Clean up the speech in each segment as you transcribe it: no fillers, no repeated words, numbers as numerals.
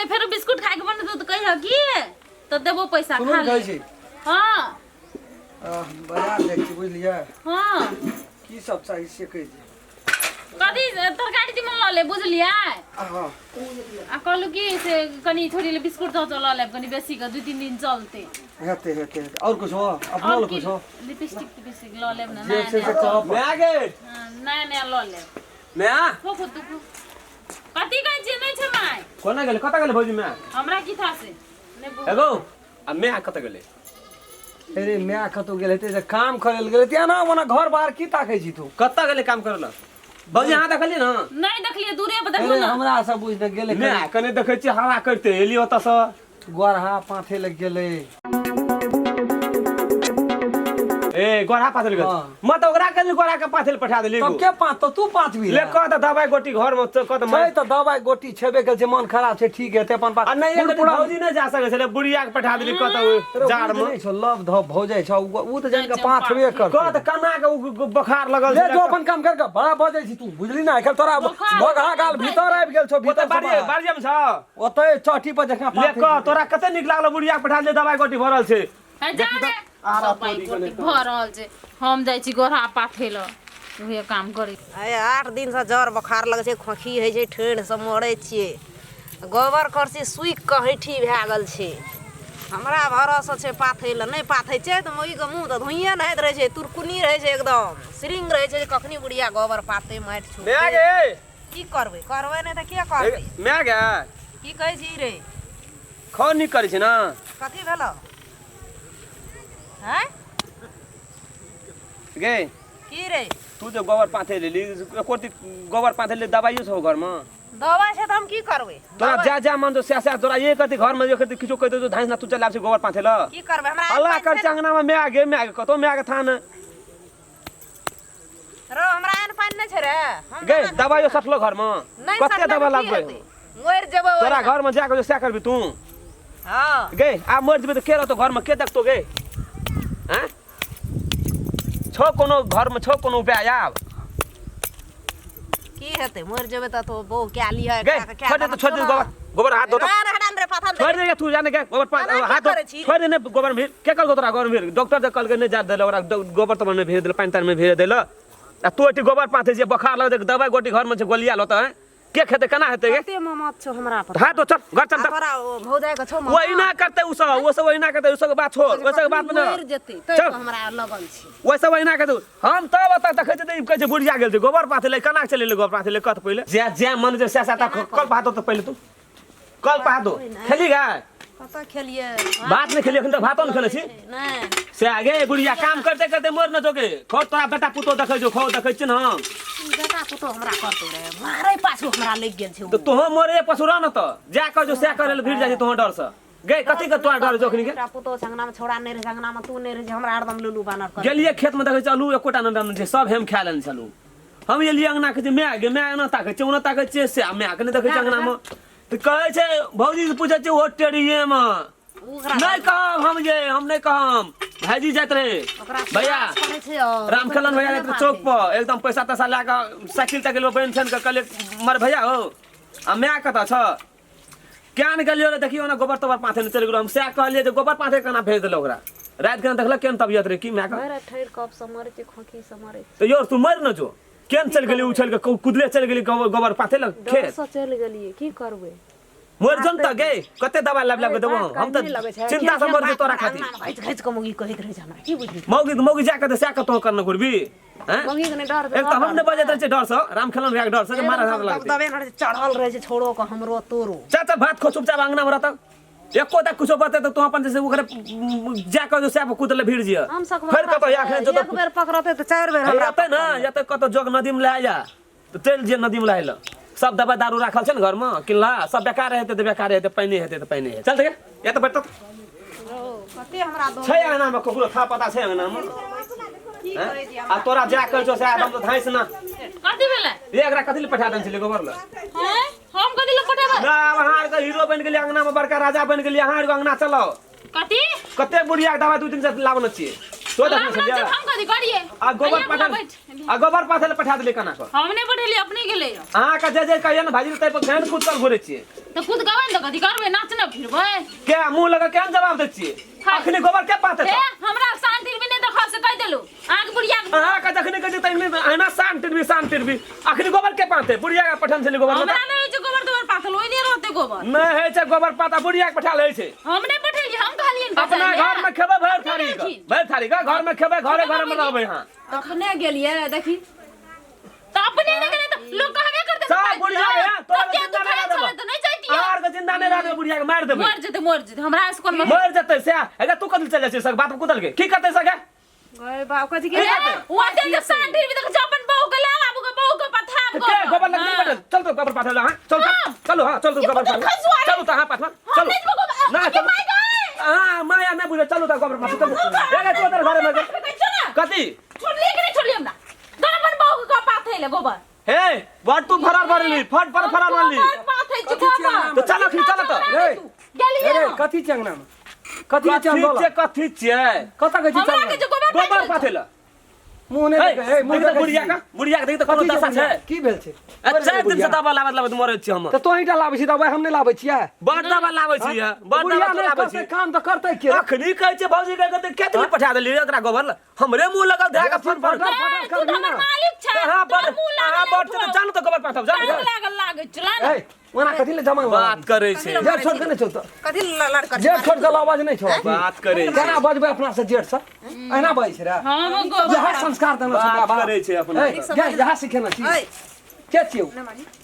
ले फेर बिस्कुट खाए के बने तो कहियो की तो देबो पैसा खा ले। हां बाजार जाइ छी बुझलियै। हां की सब चाही से कहि दे। कदी तरकारी तीमन ल ले बुझलियै। हां आ कहलु की से कनी थोड़ी ले बिस्कुट तो ल ले कनी बेसी का 2-3 दिन चलते। हेते और कुछ हो अपना लो कुछ हो लिपस्टिक ल ले ना। जे से कह मैं आ गए नया ल ले मैं खो खो तू कथी कहै छी नै छ माय कोना गेले कता गेले भौजी मैं हमरा की था से एगो आ मैं कता गेले। अरे मैं कतो गेल हेते से काम करे ल गेल त्या ना मने घर बाहर की ताकै छी तू कता गेले काम करला भौजी हां देखली ना नै देखलिए दूरे पर देखो अरे ना हमरा सब बुझ न गेले मैं कने देखै छी हवा करते एली ओता से गोरहा पाथे लग गेले। ए गोरा पाथल गल म त ओकरा के गोरा के पाथल पठा देली तब के पाथ तो तू पाथ भी ले क त दवाई गोटी घर में क त मैं तो दवाई गोटी छेबे के जे मन खराब छे ठीक है ते अपन आ नहीं ये भौजी न जा सके छले बुढ़िया के पठा देली क त जाड़ में छ लव ध भौ जाय छ उ त जान के पाथवे कर क त कना के बुखार लगल ले जो अपन काम कर के बड़ा बजै छी तू बुझली ना एखन तोरा बगहा गाल भीतर आबि गेल छौ भीतर बाड़िया में छ ओतै चटी पर जखा ले क तोरा कते निक लागल बुढ़िया के पठा दे दवाई गोटी भरल छे आरा भरल छे हम जाय छी गोरा पाथेल उहे काम करी। 8 दिन से जर बुखार लगे छे खोखी है छे ठेड़ से मरे छिए गोबर करसी सुई कहठी भए गेल छे हमरा भरोसा छे पाथेल नहीं पाथै छे त मोई के मुंह त धुइए नहित रहे छे तुरकुनी रहे छे एकदम सिरिंग रहे छे कखनी बुढ़िया गोबर पाथे माट छु मैं गे की करबे नहीं त के करबे मैं गे की कहै छी रे खो नि करै छ ना कथी भेलो हैं गे की रे तू जो गोबर पाथे लेली कोटी गोबर पाथे ले दवाइयो छ घर में दवाई से त हम की करबे तोरा जा मन तो स्या तोरा ये करती घर में ये करती किछो कह दे तो धांस ना तू चला गोबर पाथे ल की करबे हमरा अल्लाह कर चंगना में मैं आगे कतो मैं आगे थान रो हमरा एन पानी नै छै रे हम गे दवाइयो सटलो घर में कते दवा लागबे मोर जेबो तोरा घर में जाके जो स्या करबी तू हां गे आ मर जेबे तो के रहतो घर में के देखतो गे हैं छो कोनो घर में छो कोनो उपाय आब की हेते मोर जेबे त तो बो क्या ली है गे छोड़ दे गोबर हाथ धो हटान रे पाथन छोड़ दे तू जाने के गोबर हाथ छोड़ दे गोबर में के कल तोरा घर में डॉक्टर जे कल के नहीं जा देला ओरा गोबर तो में भेज देला पानी तार में भेज देला आ तू एटी गोबर पाथे जे बुखार लग दे दवाई गोटी घर में से गोलिया लत है के खेते केना हेते गे कते ममत छो हमरा पर हां तो चल घर चल तोरा भौजाई के छो मत वही ना करते उ सब वही ना करते उ सब बात छोड़ वो सब बात में मर जते तो हमरा लगन छी वो सब वही ना करते हम तब बता देखे ते कह जे बुढ़िया गेल गोबर पाथे ले केना चले ले गोबर पाथे ले कत पहिले जे मन जे स्यासा कल पातो तो पहिले तू कल पातो खेली गा कत खेलिए बात नहीं खेली अखन तो भातो नहीं खेले छी नहीं से आगे बुढ़िया काम करते करते मोर न जोगे खो तोरा बेटा पुतो देखे जो खो देखे छ न बेटा पुतो हमरा करतो रे मारे पाछो हमरा लग गेल छै तो तोह मोरे पसुरा न त जा कर जो से करे ले भीड़ जाई तोह डर से गे कथि के तोरा डर जोखनी के बेटा पुतो संगना में छोड़ा नहीं रे संगना में तू नहीं रे हमरा हरदम लुलू बानर कर गेलिए खेत में देखे चलू एकोटा न छै सब हम खा लेन चलू हम एलिए अंगना के मैं गे मैं न ताके चौना ताके छै से मैं के देखे अंगना में तो कहे छै भौजी से पूछे छै ओ टेड़िए में नहीं कहम हम नहीं कहम भाईजी जात रहे भैया रामखेलन भैया जात चौक पर एकदम पैसा तैसा ला के साइकिल ताइकिल पे पेंशन के कले मर भैया हो आ मैं कता छ क्या न गलियो रे देखियो ना गोबर तोबर पाथे न चल गेलो हम से कहलिए जे गोबर पाथे केना भेज देलो ओकरा रात के देखला केन तबियत रे की मैं का मेरा ठैर कब समरे छै खोखी समरे तो यार तू मर न जो केन चल गेली उछल के कुदले चल गेली गोबर पाथे ल खेत से चल गेलिए की करबे मोर जनता गे कते दवा लाब लाब देबो हम त चिंता से मर जे तोरा खातिर खैच खैच के मोगी कहैत रहे छै हमरा की बुझली मौगी जाके त स्या तो करन करबी हैं मोगी के डर एक त हम ने बजे त डर से रामखेलन भैया के डर से मारा हाथ लागते दबे न चढ़ल रहे छै छोड़ो के हमरो तोरो चाचा भात खो चुपचाप अंगना में रहता एको तक कुछ बते तो अपन जैसे ओकरे जाके जो स्या कूदले भीड़ जिया हम सब फिर कतो या खेन जो एक बेर पकड़ते त 4 बेर हमरा रहते ना या त कतो जोग नदी में ले जा तो तेल जे नदी में लाइल सब दवा दारू राखल छै न घर में किनला सब बेकार रहते त बेकार रहते पानी हेते त पानी चल दे या त बैठ कते हमरा दो छै अंगना में ककरो था पता छै अंगना में आ तोरा जा कर जो से आदम तो धाइस ना कथी भेलै ये एकरा कथि ले पठा दन छले गोबर ल हैं हम कथी ले पठाबे ना वहां के हीरो बन गेली अंगना में बड़का राजा बन गेली अहां के अंगना चलो कथी कते बुढ़िया दवा 2 दिन से लावन छिए तो देखो समझा हम कदी करिए आ गोबर पाथल पठा देले कना को हमने पठेली अपने गेले हां का जे कहिए ना भाजी तै पर खेन कूद कर घुरे छिए तो खुद गवन तो कदी करबे नाचना फिरबे क्या मुंह लगा केन जवाब दे छिए अखनी गोबर के पाथे ए हमरा शांति भी नहीं देखा से कह देलु आग बुढ़िया हां का जखनी कह तै में आना शांति भी अखनी गोबर के पाथे बुढ़िया का पठन से गोबर हमरा नहीं जे गोबर तोर पाथल ओइ नहीं रहते गोबर नहीं है छै गोबर पाता बुढ़िया के पठा ले छै हमने पठेली हम खालियन अपना घर में खेबे भर थारी का घर में खेबे घरे में रहबे हां अपने गेलिए देखी तो अपने नहीं करे तो लोग कहबे करते सब बुढ़िया है तो जिंदा नहीं रह तो नहीं चाहती आर के जिंदा नहीं रह बुढ़िया के मार देबे मर जते हमरा इस कोन में मर जते से हेगा तू कदल चल जाय सक बात कुदल के की करते सके ओए बाप कथि के वाटे के शांति भी तो अपन बहू के ला बाबू के बहू के पथाब के गोबर लग नहीं पड़ल चल तो गोबर पाथल हां चल चलो हां चल तो गोबर पाथल चलो तो हां पाथल चलो ना चल हां माया नहीं बुझे चलो तो गोबर पाथल एगे तो घर में कथि छोड़ली कि नहीं छोड़ली हमरा अपन बहू के पाथेले गोबर हे बात तू फरार भरली फट पर फरार भरली पाथे चुका तो चलो तो रे गेली रे कथी चंगना में कथी चंगोला कथि छिए कता कहै छी हमरा के जो गोबर पाथेला मुंह नहीं देखे ए मुंह बुढ़िया का देख तो कोनो दशा छै की भेल छै अच्छा दिन से दबा लाबत मरे छी हम त तो ईटा लाबै छी दवाई हम नहीं लाबै छियै बड़ दबा लाबै छी बड़ दबा लाबै छी काम त करतै के अखनी कहै छै भौजी के कहते केतनी पठा देली एकरा गोबर हमरे मुंह लगा धै के फोन पर तू हमर मालिक छ हां बड़ तो जान तो गोबर पाथब जान लागे चला ना ए वना कथी ले जमा बात करे छै जेठ छोड़ के नहीं चलतो कथि लड़का जेठ छोड़ के आवाज नहीं छौ बात करे छै केना बजबै अपना से जेठ से एना बजै छै रे हम गोबर यह संस्कार देना छै बात करे छै अपना यह सिखेना छी के छियौ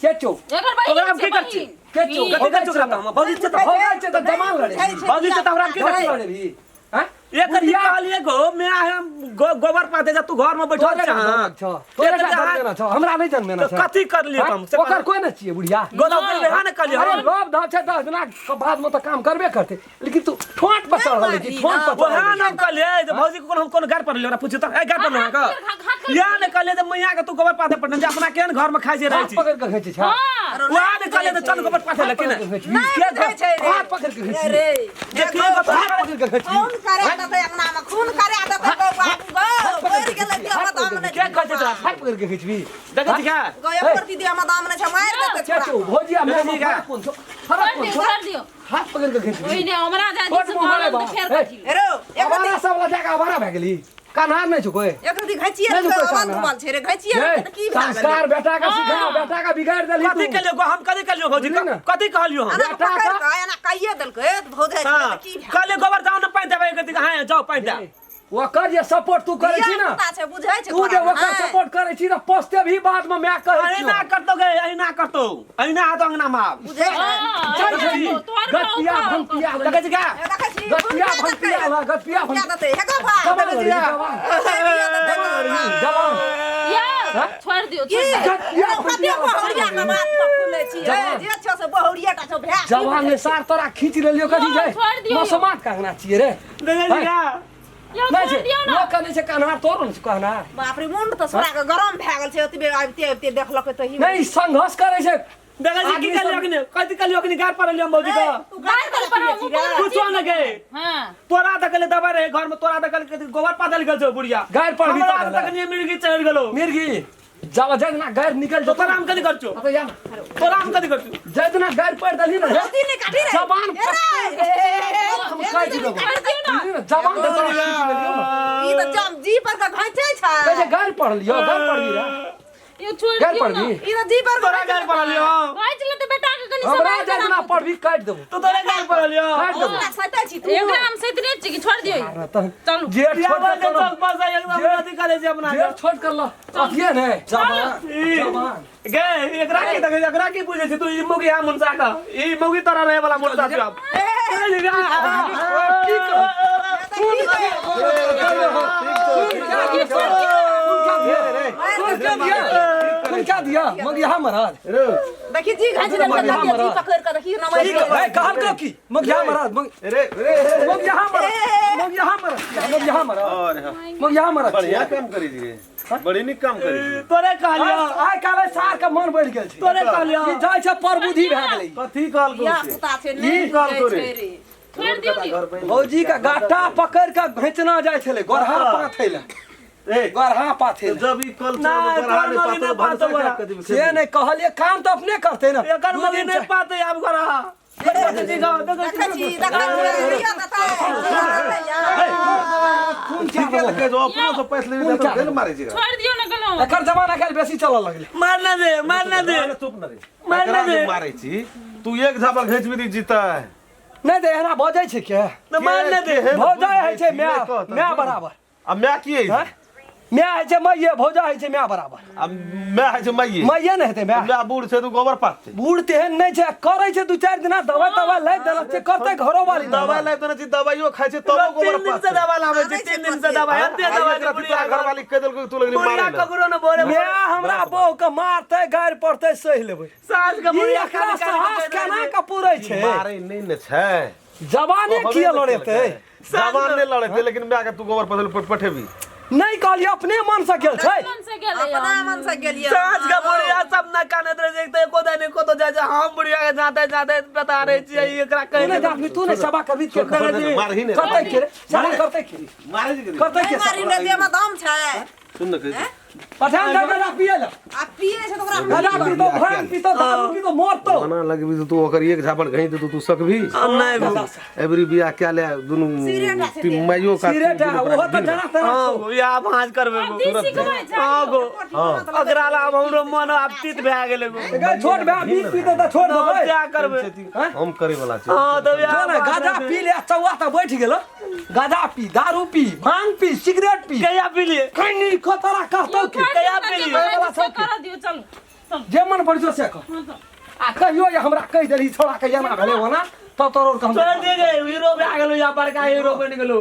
के छौ एकर भाई ओकरा हम की कर छी के छौ कथि कर चुकरा हम भौजी से तो हो गई छै त जमान लड़े भौजी से तो हमरा की कर लड़े भी हैं एक कथि कहलिए गो मैं हम गोबर पाथे जा तू घर में बैठल छ हां तोरे का देना छ हमरा नहीं जन्मेना तो छ कथि कर लिए हम ओकर कोई न छिए बुढ़िया गोदा के लेहा न कहलिए अरे लोभ ध छै 10 दिना के बाद में तो काम करबे करते लेकिन तू ठोट पर चढ़ रहल छी ठोट पर वो हां न कहलिए जे भौजी को हम कोन घर पर ले हमरा पूछे तो ए घर पर ना का या न कहलिए जे मैया के तू गोबर पाथे पटन जा अपना केन घर में खाइ जे रहै छी पकड़ के खैछि छ वहां न कहलिए जे चल गोबर पाथे लेकिन के हाथ पकड़ के खैछि रे देखिए हाथ पकड़ के खैछि खून करे त अंगना में खून करे त बाबू गो मर गेलै त हम दाम ने के कहै छै हाथ पकड़ के खैछि देखै छी का गयो प्रति दे हम दाम ने छ मार देते के छौ भोजिया में का कौन छौ फरक कौन छौ कर दियो हाथ पकड़ के खैछि ओइ ने हमरा जाति से बोल फेर कथि रो हमारा सब लगा के आवारा भ गेली कान्हा नहीं छु कोई एक रति घचिए अवन बोल छै रे घचिए त की भाग संस्कार बेटा का सिखा बेटा का बिगाड़ देली कथि के लिए हम कथि के लिए भौजी कथि कहलियो हम बेटा का एना कहिए देलकै त भौजाई त की भाग कहले गोबर जाओ न पाइन देबै कथि हां जाओ पाइन दे ओकर जे सपोर्ट तू करे छी ना पता छै बुझाइ छै तू जे ओकर सपोर्ट करे छी ना पस्ते भी बाद में मैं कहै छी अहिना करतो गे अहिना करतो अहिना हाथ अंगना में बुझाइ चल छी गतिया भंतिया देखै छी का देखै छी गतिया भंतिया गतिया क्या दते हेगा भाग जवान या छोड़ दियो गतिया भंतिया बहुरिया का बात तो खुले छी जे छ से बहुरिया टा छ भैया जवान ने सार तोरा खींच लेलियो कथि जाय मसमात कहना छिए रे देखै छी का नहीं छै लोग कहै छै कहना तोर न कहना बाप रे मुंड त सरा के गरम भए गेल छै ओतबे आबिते देखलक त ही नहीं संघर्ष करे छै देखै छी की कहलियो कि कथि कहलियो कि गार पर लियो भौजी का तू गाय पर कुछो न गे हां तोरा तकले दबा रहे घर में तोरा तकले गोबर पादल गेल छौ बुढ़िया गायर पर भी तक नहीं मिर्गी चढ़ गेलो मिर्गी जब जजना गायर निकल तो तोरा हम कथि कर छौ तो यार तोरा हम कथि कर छौ जतना गायर पड़ दली ना मोती ने काटी रे जवान हम काट देबो जवान तो ई त जम जी पर का घाइते छ कैसे गायर पड़ लियो गायर पड़ भी रे यो छोड़ गायर दियो पड़ ना भी ई त जी पर तोरा गार पर लियो भाई चले तो बेटा के कनी हमरा समय जतना पड़ भी काट देबो तो तोरा गार पर लियो काट देबो सता छी तू एकरा हम सैतरे छी कि छोड़ दियो चलो जेठ या छोड़ बात कर तो बस एकदम अथि करे छै अपना जेठ छोड़ कर लो अथिए ने जवान जवान गे एकरा की तक एकरा की पूछे छी तू ई मुगी हा मुनसा का ई मुगी तोरा रहे वाला मुनसा छी अब क्या दिया मग यहाँ महाराज देखी जी घाची ने जी पकड़ के देखी नंबर कहल की मग यहाँ महाराज मग यहाँ महाराज मग यहाँ महाराज मग यहाँ महाराज मग यहाँ महाराज बढ़िया काम करी दिए बड़ी नीक काम करी दिए तोरे कहलियो आइ काले सार के मन बढ़ गेल छै तोरे कहलियो कि जाय छै पर बुद्धि भए गेलै कथी कहल या को सुता छै ई नहीं कहल को रे रे छोड़ दियो नी भौजी का गाटा पकड़ के भेचना जाय छले गोरहा पाथे ले ए गोरहा पाथे जब ई कल ना, बरहा में तोर मम्मी ने पातो पातो भाषा कदी से नहीं कहलिए काम तो अपने करते ना एकर मम्मी नहीं पाते आप करा खून ठीक है के जो अपनो से पैसा ले तो देन मारे जी छोड़ दियो ना गलो एकर जमाना के बेसी चलऽ लगले मारना दे चुप न रे मारना दे मारे छी तू एक झापड़ घेच भी दी जीता है नहीं दे एना भौ जाय छै के तो मारना दे भौ जाय है छै मैं बराबर अब मैं की है मैं है छै मैये भौजा है छै मैं बराबर अब मैं है जे मैये मैये नहीं हेते मैं मैं बूढ़ से तू गोबर पाते बूढ़ तेहन नहीं छै करे छै 2-4 दिन दवाई लै देलक छै करते घरो वाली दवाई ले तो न दवाइयो खाइ छै तब गोबर 3 दिन से पाते दवा लावे छै 3 दिन से दवा हत्या दवा बुढ़िया घर वाली कह देल तू लगली बुढ़िया मारे ककरो न बोरे मैं हमरा बहू के मारते गाड़ पड़ते सही लेबै सास के ई बुढ़िया एकरा साहस केना के पूरै छै मारे नहीं न छै जवाने किया लड़ेते जवान ने लड़ते लेकिन मैं के तू गोबर पथल पठेबी नहीं कहलिए अपने मन से गेल छै मन से गेले अपना मन से गेलिए सास के बुढ़िया सब न काने रहे देखते को देने को तो जा हम बुढ़िया के जाते बता रहे छी एकरा तू कह नहीं जाबी तू नहीं सभा कभी के मार ही नहीं करते के सारे करते के मारे जी करते के मारी ने दे में दम छै सुन न कह पठान का पिए ला आ पिए छै तो ओकरा गदा पी तो भांग पी तो दारू पी तो मौत तो बना लगे तू ओकर एक झापड़ घई तो तू सकभी नहीं एवरी बिया क्या ले दुनु ती माइयो का सिगरेट है वो तो जाना था हां या भांज करबे दी सिखबै छै हां गो अगरा ला हमरो मन आपतित भए गेले गो छोड़ बे बीच पी तो छोड़ दो भाई क्या करबे हम करे वाला छै हां तब या ना गाजा पी ले चौवा तो बैठ गेलो गाजा पी दारू पी भांग पी सिगरेट पी कया पी लिए कहीं खतरा कहतो के कया पी लिए वाला सब कर दियो चलो जे मन पड़जो से कह आ कहियो या हमरा कह देली छोड़ा के जाना भेले वना तब तोर हम छोड़ दे गए हीरो पे आ गेलो या बड़का हीरो बन गेलो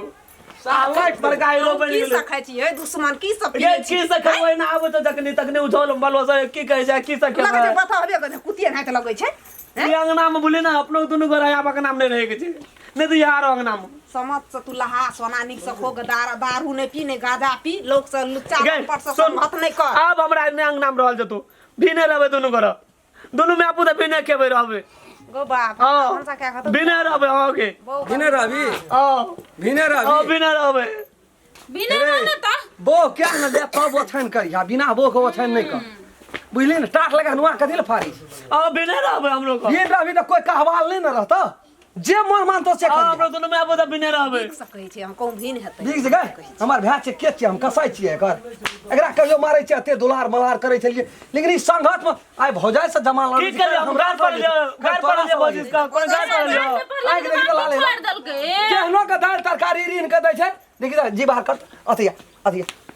सालाट बड़का हीरो बन की गेलो सखै छी हे दुश्मन की सब ये की सखबै ना आबो तो तकने उछल बलवा से की कहे छै की सखे लगे छै बता हबे करे कुतिया नाय त लगै छै ई अंगना में बोले ना अपनो दुनु घर आया के नाम नहीं रहे के छै नहीं तो यार अंगना में समझ से तू लहा सोना निक से खो दारू ने पी ने गाजा पी लोग से लुच्चा पर से संहत नहीं कर अब हमरा अंगना में रहल जतो बिने रहबे दुनु घर दुनु में आपू त बिने केबे रहबे गो बाप हां हमसा क्या कहत बिने रहबे ओके बिने रवि हां बिने रवि बिने रहबे बिना माने त बो क्या न ले तब ओछन करिया बिना बो के ओछन नहीं कर बुझले न टाट लगा नुआ कदिल फारी बिने रहबे हम लोग ये रवि तो कोई कहवाल नहीं न रहता जे मन मानतो से कर हमरा दुनु में आपू त बिने रहबे सकै छै हम कहूं भिन हेतै देख जगह हमार भाई छै के छै हम कसाई छिए एकर एकरा कहियो मारै छै एते दुलार मलार करै छलिए लेकिन ई संघत में आइ भौजाई से जमा लड़ की करिए हम गाल पर ले बजिस का कोन गाल पर ले आइ देख लाले मार दलके केहनो के दाल तरकारी रीन के दै छै देखि जी बाहर कर अथिया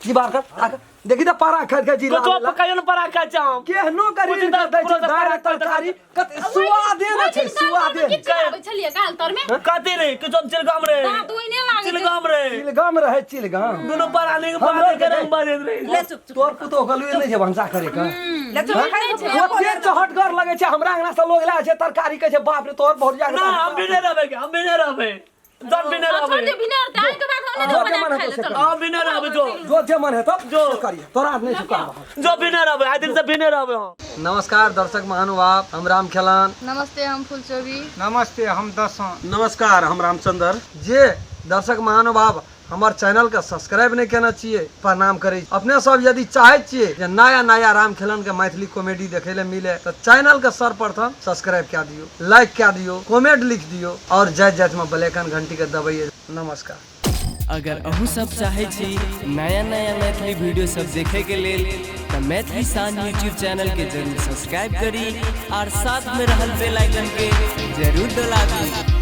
जी बाहर कर देखि त पारा खा के जी तो चुप कहियो न परा का चाम केहनो करी दै छै दाल तरकारी कते स्वादे न छै स्वादे किछ आबै छलिए गाल तर में कते रे कि चम चिलगाम रे दांत ओइ ने लागे चिलगाम रे चिलगाम रहे चिलगाम दुनु पराने के पारे के रंग बाजेत रे ले चुप तोर पुतो गलुए नहीं छै भंसा करे का ले चुप खड़े छै ओते चहटगर लगे छै हमरा अंगना से लोग लाए छै तरकारी के छै बाप रे तोर बहुत ना जाग हम बिने रहबे जब बिने छोड़ रहबे दे बिना और ताई के बाद हमने जो तो के मन बना है खाए तो ले हम बिने रहबे जो जे मन है तो जो करिए तोरा नहीं चुका जो बिने रहबे आज दिन से बिने रहबे हम नमस्कार दर्शक महानुभाव हम राम खेलान नमस्ते हम फुलचोरी नमस्ते हम दसों नमस्कार हम रामचंद्र जे दर्शक महानुभाव हमार चैनल के सब्सक्राइब नहीं करना चाहिए प्रणाम करे अपने सब यदि चाहे छिए जे नया नया राम खेलन के मैथिली कॉमेडी देखे ले मिले तो चैनल के सर्वप्रथम सब्सक्राइब क्या दियो लाइक क्या दियो कमेंट लिख दियो और जय जय में बेलैकन घंटी के दबाइए नमस्कार अगर अहू सब चाहे छी नया नया मैथिली वीडियो सब देखे के लेल तो मैथिली साँझ यूट्यूब चैनल के जरूर सब्सक्राइब करी और साथ में रहल बेल आइकन के जरूर दबा दी।